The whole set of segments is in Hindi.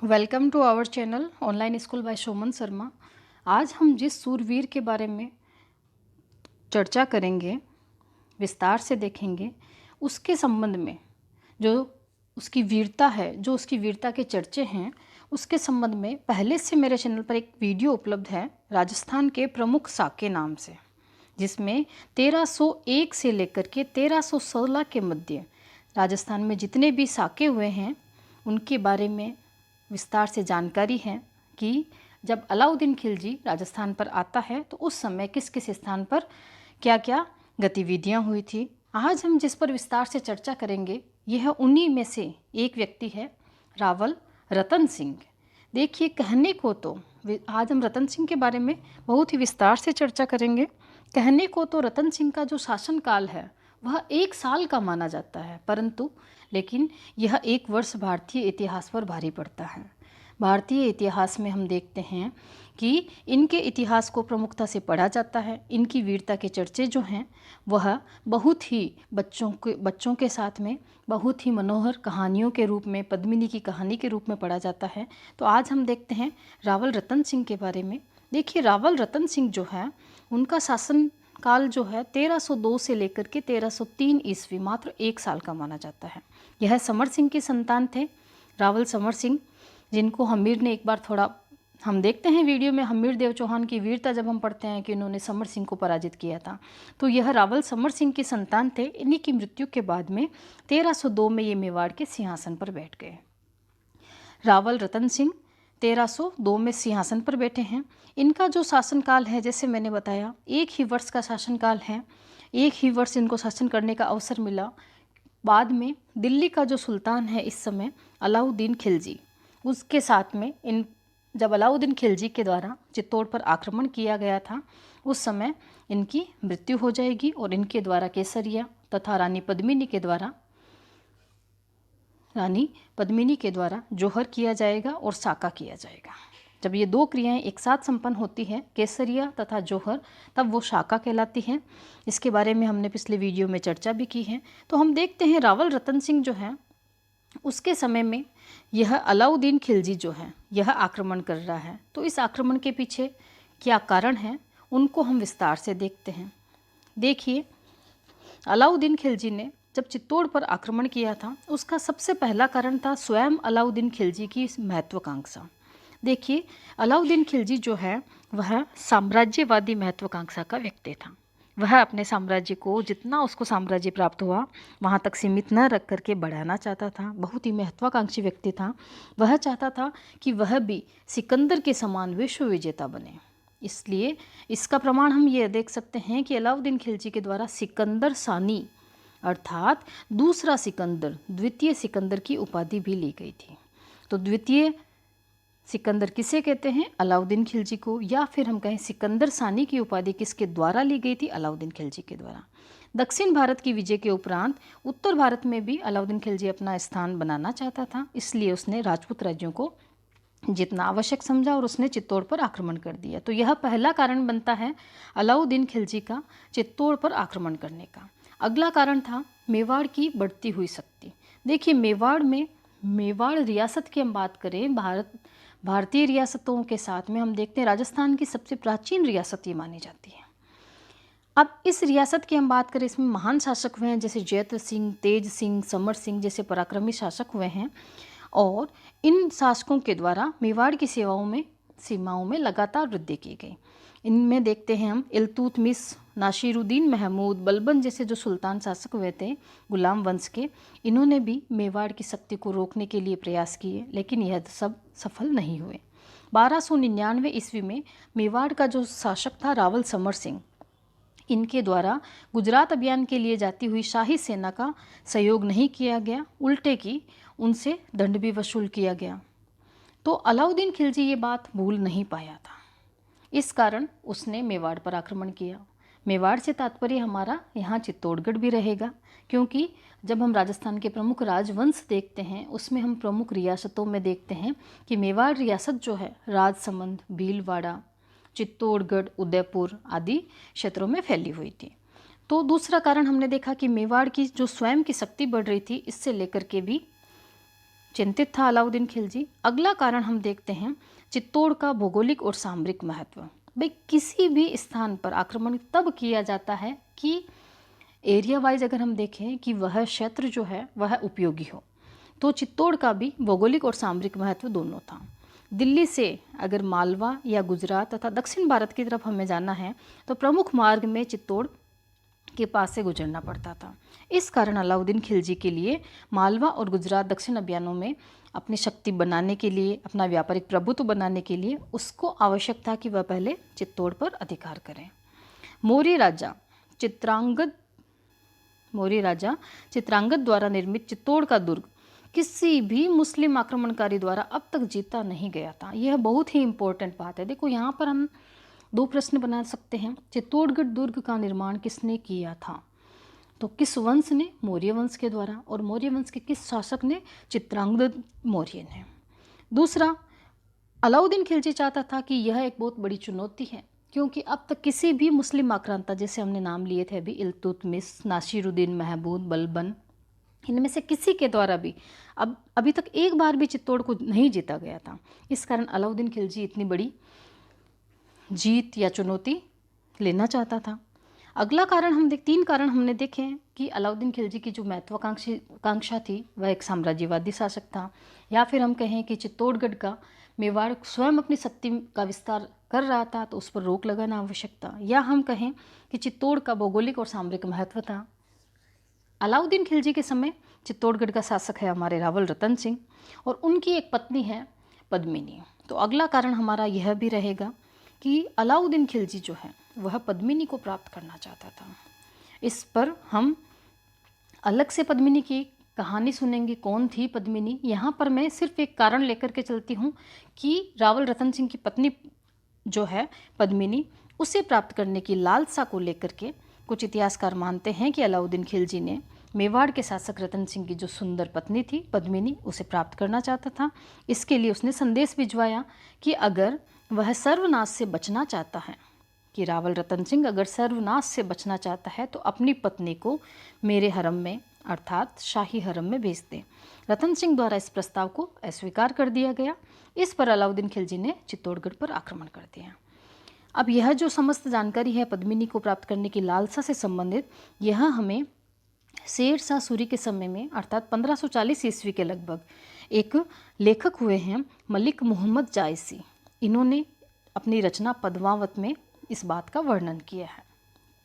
Welcome to our channel online school by Shoman Sharma. आज हम जिस सूरवीर के बारे में चर्चा करेंगे, विस्तार से देखेंगे, उसके संबंध में जो उसकी वीरता है, जो उसकी वीरता के चर्चे हैं, उसके संबंध में पहले से मेरे चैनल पर एक वीडियो उपलब्ध है राजस्थान के प्रमुख साके नाम से, जिसमें 1301 से लेकर के 1316 के मध्य राजस्थान में जितने भी साके हुए हैं उनके बारे में विस्तार से जानकारी है कि जब अलाउद्दीन खिलजी राजस्थान पर आता है तो उस समय किस किस स्थान पर क्या क्या गतिविधियां हुई थी। आज हम जिस पर विस्तार से चर्चा करेंगे यह उन्हीं में से एक व्यक्ति है, रावल रतन सिंह। देखिए, कहने को तो आज हम रतन सिंह के बारे में बहुत ही विस्तार से चर्चा करेंगे। कहने को तो रतन सिंह का जो शासनकाल है वह 1 साल का माना जाता है, परंतु लेकिन यह 1 वर्ष भारतीय इतिहास पर भारी पड़ता है। भारतीय इतिहास में हम देखते हैं कि इनके इतिहास को प्रमुखता से पढ़ा जाता है। इनकी वीरता के चर्चे जो हैं वह बहुत ही बच्चों के साथ में बहुत ही मनोहर कहानियों के रूप में, पद्मिनी की कहानी के रूप में पढ़ा जाता है। तो आज हम देखते हैं रावल रतन सिंह के बारे में। देखिए, रावल रतन सिंह जो है उनका शासन काल जो है 1302 से लेकर के 1303 ईस्वी, मात्र 1 साल का माना जाता है। यह समर सिंह के संतान थे, रावल समर सिंह, जिनको हमीर ने एक बार थोड़ा, हम देखते हैं वीडियो में हमीर देव चौहान की वीरता जब हम पढ़ते हैं कि उन्होंने समर सिंह को पराजित किया था, तो यह रावल समर सिंह के संतान थे। इन्हीं की मृत्यु के बाद में 1302 में ये मेवाड़ के सिंहासन पर बैठ गए। रावल रतन सिंह 1302 में सिंहासन पर बैठे हैं। इनका जो शासनकाल है, जैसे मैंने बताया, 1 ही वर्ष का शासनकाल है। 1 ही वर्ष इनको शासन करने का अवसर मिला। बाद में दिल्ली का जो सुल्तान है इस समय, अलाउद्दीन खिलजी, उसके साथ में जब अलाउद्दीन खिलजी के द्वारा चित्तौड़ पर आक्रमण किया गया था उस समय इनकी मृत्यु हो जाएगी और इनके द्वारा केसरिया तथा रानी पद्मिनी के द्वारा जोहर किया जाएगा और साका किया जाएगा। जब ये 2 क्रियाएं एक साथ संपन्न होती हैं, केसरिया तथा जोहर, तब वो शाका कहलाती हैं। इसके बारे में हमने पिछले वीडियो में चर्चा भी की है। तो हम देखते हैं रावल रतन सिंह जो है उसके समय में यह अलाउद्दीन खिलजी जो है यह आक्रमण कर रहा है। तो इस आक्रमण के पीछे क्या कारण है उनको हम विस्तार से देखते हैं। देखिए, अलाउद्दीन खिलजी ने जब चित्तौड़ पर आक्रमण किया था उसका सबसे पहला कारण था स्वयं अलाउद्दीन खिलजी की महत्वाकांक्षा। देखिए, अलाउद्दीन खिलजी जो है वह साम्राज्यवादी महत्वाकांक्षा का व्यक्ति था। वह अपने साम्राज्य को, जितना उसको साम्राज्य प्राप्त हुआ वहाँ तक सीमित न रख करके बढ़ाना चाहता था। बहुत ही महत्वाकांक्षी व्यक्ति था। वह चाहता था कि वह भी सिकंदर के समान विश्व विजेता बने। इसलिए इसका प्रमाण हम ये देख सकते हैं कि अलाउद्दीन खिलजी के द्वारा सिकंदर सानी अर्थात दूसरा सिकंदर, द्वितीय सिकंदर की उपाधि भी ली गई थी। तो द्वितीय सिकंदर किसे कहते हैं? अलाउद्दीन खिलजी को। या फिर हम कहें सिकंदर सानी की उपाधि किसके द्वारा ली गई थी? अलाउद्दीन खिलजी के द्वारा। दक्षिण भारत की विजय के उपरांत उत्तर भारत में भी अलाउद्दीन खिलजी अपना स्थान बनाना चाहता था, इसलिए उसने राजपूत राज्यों को जितना आवश्यक समझा और उसने चित्तौड़ पर आक्रमण कर दिया। तो यह पहला कारण बनता है अलाउद्दीन खिलजी का चित्तौड़ पर आक्रमण करने का। अगला कारण था मेवाड़ की बढ़ती हुई शक्ति। देखिए, मेवाड़ रियासत की हम बात करें, भारतीय रियासतों के साथ में हम देखते हैं राजस्थान की सबसे प्राचीन रियासत ये मानी जाती है। अब इस रियासत की हम बात करें, इसमें महान शासक हुए हैं जैसे जयद्रथ सिंह, तेज सिंह, समर सिंह जैसे पराक्रमी शासक हुए हैं और इन शासकों के द्वारा मेवाड़ की सीमाओं में लगातार वृद्धि की गई। इनमें देखते हैं हम इल्तुतमिश, नासिरुद्दीन महमूद, बलबन जैसे जो सुल्तान शासक हुए थे गुलाम वंश के, इन्होंने भी मेवाड़ की शक्ति को रोकने के लिए प्रयास किए, लेकिन यह सब सफल नहीं हुए। 1299 ईस्वी में मेवाड़ का जो शासक था रावल समर सिंह, इनके द्वारा गुजरात अभियान के लिए जाती हुई शाही सेना का सहयोग नहीं किया गया, उल्टे की उनसे दंड भी वसूल किया गया। तो अलाउद्दीन खिलजी ये बात भूल नहीं पाया था, इस कारण उसने मेवाड़ पर आक्रमण किया। मेवाड़ से तात्पर्य हमारा यहाँ चित्तौड़गढ़ भी रहेगा, क्योंकि जब हम राजस्थान के प्रमुख राजवंश देखते हैं उसमें हम प्रमुख रियासतों में देखते हैं कि मेवाड़ रियासत जो है राजसमंद, भीलवाड़ा, चित्तौड़गढ़, उदयपुर आदि क्षेत्रों में फैली हुई थी। तो दूसरा कारण हमने देखा कि मेवाड़ की जो स्वयं की शक्ति बढ़ रही थी, इससे लेकर के भी चिंतित था अलाउद्दीन खिलजी। अगला कारण हम देखते हैं चित्तौड़ का भौगोलिक और सामरिक महत्व। भाई किसी भी स्थान पर आक्रमण तब किया जाता है कि एरिया वाइज अगर हम देखें कि वह क्षेत्र जो है वह उपयोगी हो। तो चित्तौड़ का भी भौगोलिक और सामरिक महत्व दोनों था। दिल्ली से अगर मालवा या गुजरात तथा दक्षिण भारत की तरफ हमें जाना है तो प्रमुख मार्ग में चित्तौड़ के पास से गुजरना पड़ता था। इस कारण अलाउद्दीन खिलजी के लिए मालवा और गुजरात दक्षिण अभियानों में अपनी शक्ति बनाने के लिए, अपना व्यापारिक प्रभुत्व बनाने के लिए उसको आवश्यक था कि वह पहले चित्तौड़ पर अधिकार करें। मौर्य राजा चित्रांगद द्वारा निर्मित चित्तौड़ का दुर्ग किसी भी मुस्लिम आक्रमणकारी द्वारा अब तक जीता नहीं गया था। यह बहुत ही इंपॉर्टेंट बात है। देखो यहाँ पर हम दो प्रश्न बना सकते हैं। चित्तौड़गढ़ दुर्ग का निर्माण किसने किया था? तो किस वंश ने? मौर्य वंश के द्वारा। और मौर्य वंश के किस शासक ने? चित्रांगद मौर्य ने। दूसरा, अलाउद्दीन खिलजी चाहता था कि यह एक बहुत बड़ी चुनौती है, क्योंकि अब तक किसी भी मुस्लिम आक्रांता, जैसे हमने नाम लिए थे अभी, इल्तुतमिश, नासिरुद्दीन महमूद, बलबन, इनमें से किसी के द्वारा भी अभी तक एक बार भी चित्तौड़ को नहीं जीता गया था। इस कारण अलाउद्दीन खिलजी इतनी बड़ी जीत या चुनौती लेना चाहता था। अगला कारण तीन कारण हमने देखे हैं कि अलाउद्दीन खिलजी की जो महत्वाकांक्षा थी वह एक साम्राज्यवादी शासक था, या फिर हम कहें कि चित्तौड़गढ़ का मेवाड़ स्वयं अपनी शक्ति का विस्तार कर रहा था तो उस पर रोक लगाना आवश्यक था, या हम कहें कि चित्तौड़ का भौगोलिक और सामरिक महत्व था। अलाउद्दीन खिलजी के समय चित्तौड़गढ़ का शासक है हमारे रावल रतन सिंह और उनकी एक पत्नी है पद्मिनी। तो अगला कारण हमारा यह भी रहेगा कि अलाउद्दीन खिलजी जो है वह पद्मिनी को प्राप्त करना चाहता था। इस पर हम अलग से पद्मिनी की कहानी सुनेंगे, कौन थी पद्मिनी। यहाँ पर मैं सिर्फ एक कारण लेकर के चलती हूँ कि रावल रतन सिंह की पत्नी जो है पद्मिनी, उसे प्राप्त करने की लालसा को लेकर के कुछ इतिहासकार मानते हैं कि अलाउद्दीन खिलजी ने मेवाड़ के शासक रतन सिंह की जो सुंदर पत्नी थी पद्मिनी, उसे प्राप्त करना चाहता था। इसके लिए उसने संदेश भिजवाया कि अगर वह सर्वनाश से बचना चाहता है, कि रावल रतन सिंह अगर सर्वनाश से बचना चाहता है तो अपनी पत्नी को मेरे हरम में अर्थात शाही हरम में भेज दे। रतन सिंह द्वारा इस प्रस्ताव को अस्वीकार कर दिया गया। इस पर अलाउद्दीन खिलजी ने चित्तौड़गढ़ पर आक्रमण कर दिया। अब यह जो समस्त जानकारी है पद्मिनी को प्राप्त करने की लालसा से संबंधित, यह हमें शेर शाह सूरी के समय में अर्थात 1540 ईस्वी के लगभग एक लेखक हुए हैं मलिक मोहम्मद जायसी, इन्होंने अपनी रचना पद्मावत में इस बात का वर्णन किया है।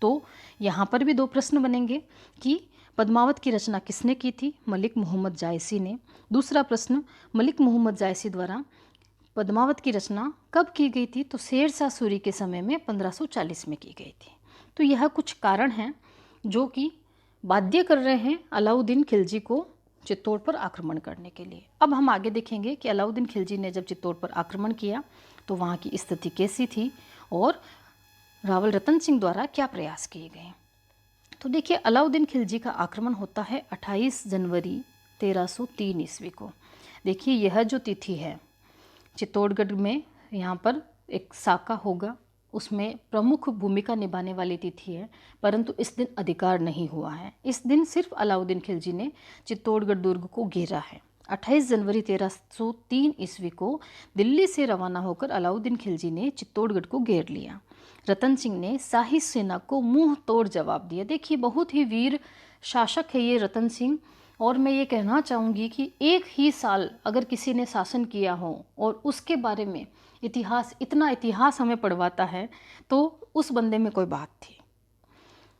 तो यहाँ पर भी दो प्रश्न बनेंगे कि पद्मावत की रचना किसने की थी? मलिक मोहम्मद जायसी ने। दूसरा प्रश्न, मलिक मोहम्मद जायसी द्वारा पद्मावत की रचना कब की गई थी? तो शेर शाह सूरी के समय में 1540 में की गई थी। तो यह कुछ कारण हैं जो कि बाध्य कर रहे हैं अलाउद्दीन खिलजी को चित्तौड़ पर आक्रमण करने के लिए। अब हम आगे देखेंगे कि अलाउद्दीन खिलजी ने जब चित्तौड़ पर आक्रमण किया तो वहाँ की स्थिति कैसी थी और रावल रतन सिंह द्वारा क्या प्रयास किए गए। तो देखिए, अलाउद्दीन खिलजी का आक्रमण होता है 28 जनवरी 1303 ईस्वी को। देखिए, यह जो तिथि है चित्तौड़गढ़ में, यहाँ पर एक साका होगा, उसमें प्रमुख भूमिका निभाने वाली तिथि है, परंतु इस दिन अधिकार नहीं हुआ है। इस दिन सिर्फ अलाउद्दीन खिलजी ने चित्तौड़गढ़ दुर्ग को घेरा है। 28 जनवरी 1303 ईस्वी को दिल्ली से रवाना होकर अलाउद्दीन खिलजी ने चित्तौड़गढ़ को घेर लिया। रतन सिंह ने शाही सेना को मुंह तोड़ जवाब दिया। देखिए, बहुत ही वीर शासक है ये रतन सिंह, और मैं ये कहना चाहूँगी कि एक ही साल अगर किसी ने शासन किया हो और उसके बारे में इतना इतिहास हमें पढ़वाता है तो उस बंदे में कोई बात थी।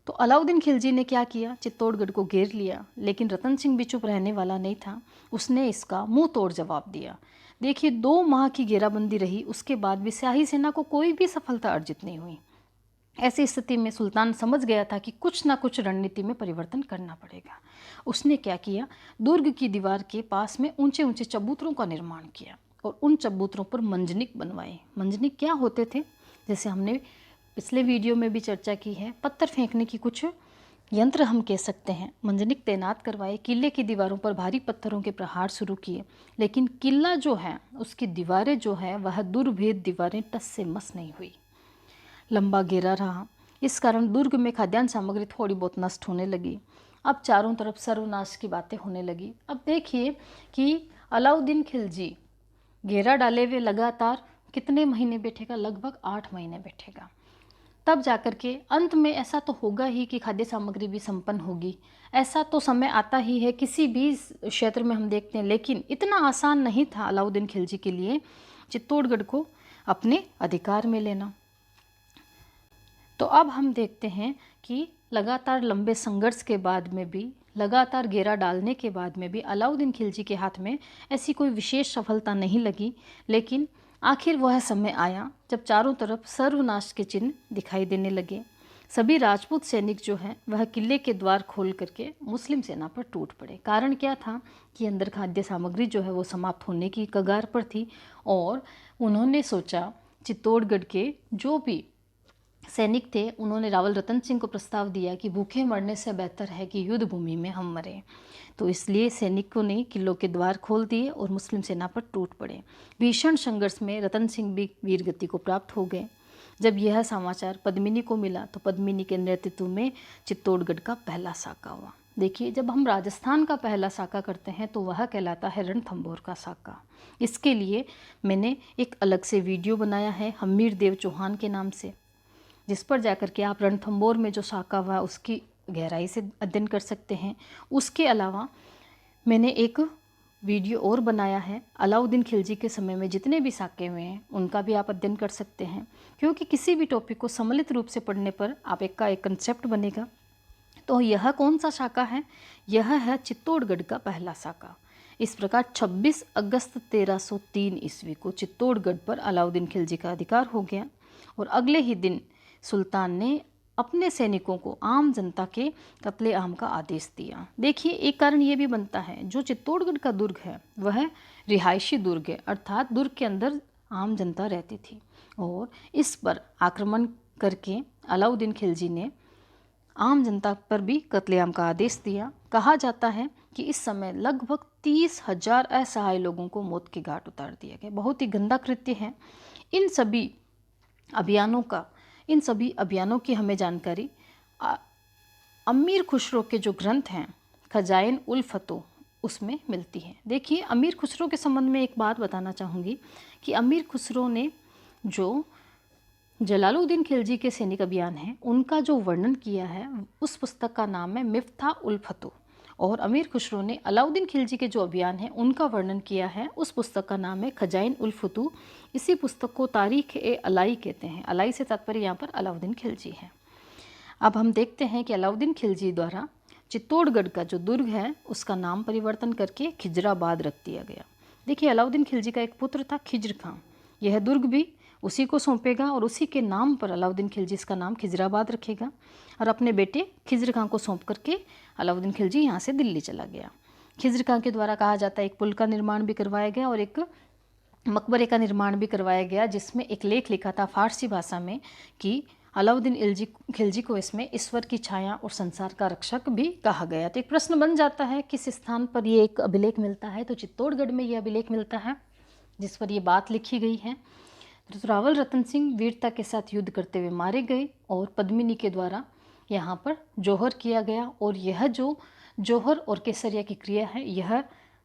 तो अलाउद्दीन खिलजी ने क्या किया? चित्तौड़गढ़ को घेर लिया, लेकिन रतन सिंह भी चुप रहने वाला नहीं था। उसने इसका मुंह तोड़ जवाब दिया। देखिए, 2 माह की घेराबंदी रही, उसके बाद भी शाही सेना को कोई भी सफलता अर्जित नहीं हुई। ऐसी स्थिति में सुल्तान समझ गया था कि कुछ ना कुछ रणनीति में परिवर्तन करना पड़ेगा। उसने क्या किया? दुर्ग की दीवार के पास में ऊंचे ऊंचे चबूतरों का निर्माण किया और उन चबूतरों पर मंजनिक बनवाए। मंजनिक क्या होते थे? जैसे हमने पिछले वीडियो में भी चर्चा की है, पत्थर फेंकने की कुछ यंत्र हम कह सकते हैं। मंजनिक तैनात करवाए, किले की दीवारों पर भारी पत्थरों के प्रहार शुरू किए, लेकिन किला जो है उसकी दीवारें जो है वह दुर्भेद दीवारें टस से मस नहीं हुई। लंबा घेरा रहा, इस कारण दुर्ग में खाद्यान्न सामग्री थोड़ी बहुत नष्ट होने लगी। अब चारों तरफ सर्वनाश की बातें होने लगी। अब देखिए कि अलाउद्दीन खिलजी घेरा डाले हुए लगातार कितने महीने बैठेगा? लगभग 8 महीने बैठेगा। तब जाकर के अंत में ऐसा तो होगा ही कि खाद्य सामग्री भी संपन्न होगी। ऐसा तो समय आता ही है किसी भी क्षेत्र में हम देखते हैं, लेकिन इतना आसान नहीं था अलाउद्दीन खिलजी के लिए चित्तौड़गढ़ को अपने अधिकार में लेना। तो अब हम देखते हैं कि लगातार लंबे संघर्ष के बाद में भी, लगातार घेरा डालने के बाद में भी अलाउद्दीन खिलजी के हाथ में ऐसी कोई विशेष सफलता नहीं लगी। लेकिन आखिर वह समय आया जब चारों तरफ सर्वनाश के चिन्ह दिखाई देने लगे। सभी राजपूत सैनिक जो हैं वह किले के द्वार खोल करके मुस्लिम सेना पर टूट पड़े। कारण क्या था कि अंदर खाद्य सामग्री जो है वो समाप्त होने की कगार पर थी और उन्होंने सोचा, चित्तौड़गढ़ के जो भी सैनिक थे उन्होंने रावल रतन सिंह को प्रस्ताव दिया कि भूखे मरने से बेहतर है कि युद्ध भूमि में हम मरें। तो इसलिए सैनिकों ने किलों के द्वार खोल दिए और मुस्लिम सेना पर टूट पड़े। भीषण संघर्ष में रतन सिंह भी वीरगति को प्राप्त हो गए। जब यह समाचार पद्मिनी को मिला तो पद्मिनी के नेतृत्व में चित्तौड़गढ़ का पहला साका हुआ। देखिए, जब हम राजस्थान का पहला साका करते हैं तो वह कहलाता है रणथंभौर का साका। इसके लिए मैंने एक अलग से वीडियो बनाया है हमीर देव चौहान के नाम से, जिस पर जाकर के आप रणथंभौर में जो साका हुआ उसकी गहराई से अध्ययन कर सकते हैं। उसके अलावा मैंने एक वीडियो और बनाया है अलाउद्दीन खिलजी के समय में जितने भी साके हुए हैं उनका भी आप अध्ययन कर सकते हैं, क्योंकि किसी भी टॉपिक को सम्मिलित रूप से पढ़ने पर आप एक का एक कंसेप्ट बनेगा। तो यह कौन सा साका है? यह है चित्तौड़गढ़ का पहला साका। इस प्रकार 26 अगस्त 1303 ईस्वी को चित्तौड़गढ़ पर अलाउद्दीन खिलजी का अधिकार हो गया और अगले ही दिन सुल्तान ने अपने सैनिकों को आम जनता के कत्लेआम का आदेश दिया। देखिए, एक कारण ये भी बनता है, जो चित्तौड़गढ़ का दुर्ग है वह रिहायशी दुर्ग है, अर्थात दुर्ग के अंदर आम जनता रहती थी और इस पर आक्रमण करके अलाउद्दीन खिलजी ने आम जनता पर भी कत्लेआम का आदेश दिया। कहा जाता है कि इस समय लगभग 30,000 असहाय लोगों को मौत के घाट उतार दिया गया। बहुत ही गंदा कृत्य है। इन सभी अभियानों की हमें जानकारी अमीर खुसरो के जो ग्रंथ हैं खजाइन उल फतूह उसमें मिलती है। देखिए, अमीर खुसरो के संबंध में एक बात बताना चाहूँगी कि अमीर खुसरो ने जो जलालुद्दीन खिलजी के सैनिक अभियान हैं उनका जो वर्णन किया है उस पुस्तक का नाम है मिफ्ताह उल फतूह, और अमीर खुसरो ने अलाउद्दीन खिलजी के जो अभियान हैं उनका वर्णन किया है उस पुस्तक का नाम है खजाइन उल फतूह। इसी पुस्तक को तारीख ए अलाई कहते हैं। अलाई से तात्पर्य यहाँ पर अलाउद्दीन खिलजी है। अब हम देखते हैं कि अलाउद्दीन खिलजी द्वारा चित्तौड़गढ़ का जो दुर्ग है उसका नाम परिवर्तन करके खिजराबाद रख दिया गया। देखिए, अलाउद्दीन खिलजी का एक पुत्र था खिज्र खां, यह दुर्ग भी उसी को सौंपेगा और उसी के नाम पर अलाउद्दीन खिलजी इसका नाम खिजराबाद रखेगा और अपने बेटे खिज्र खां को सौंप करके अलाउद्दीन खिलजी यहाँ से दिल्ली चला गया। खिज्र खां के द्वारा कहा जाता है एक पुल का निर्माण भी करवाया गया और एक मकबरे का निर्माण भी करवाया गया, जिसमें एक लेख लिखा था फारसी भाषा में कि अलाउद्दीन खिलजी को इसमें ईश्वर की छाया और संसार का रक्षक भी कहा गया। तो एक प्रश्न बन जाता है किस स्थान पर ये एक अभिलेख मिलता है, तो चित्तौड़गढ़ में ये अभिलेख मिलता है जिस पर ये बात लिखी गई है। तो रावल रतन सिंह वीरता के साथ युद्ध करते हुए मारे गए और पद्मिनी के द्वारा यहाँ पर जौहर किया गया, और यह जो जौहर और केसरिया की क्रिया है यह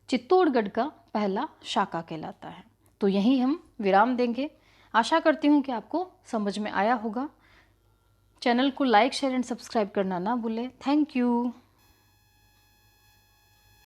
चित्तौड़गढ़ का पहला शाका कहलाता है। तो यहीं हम विराम देंगे। आशा करती हूँ कि आपको समझ में आया होगा। चैनल को लाइक, शेयर एंड सब्सक्राइब करना ना भूलें। Thank you.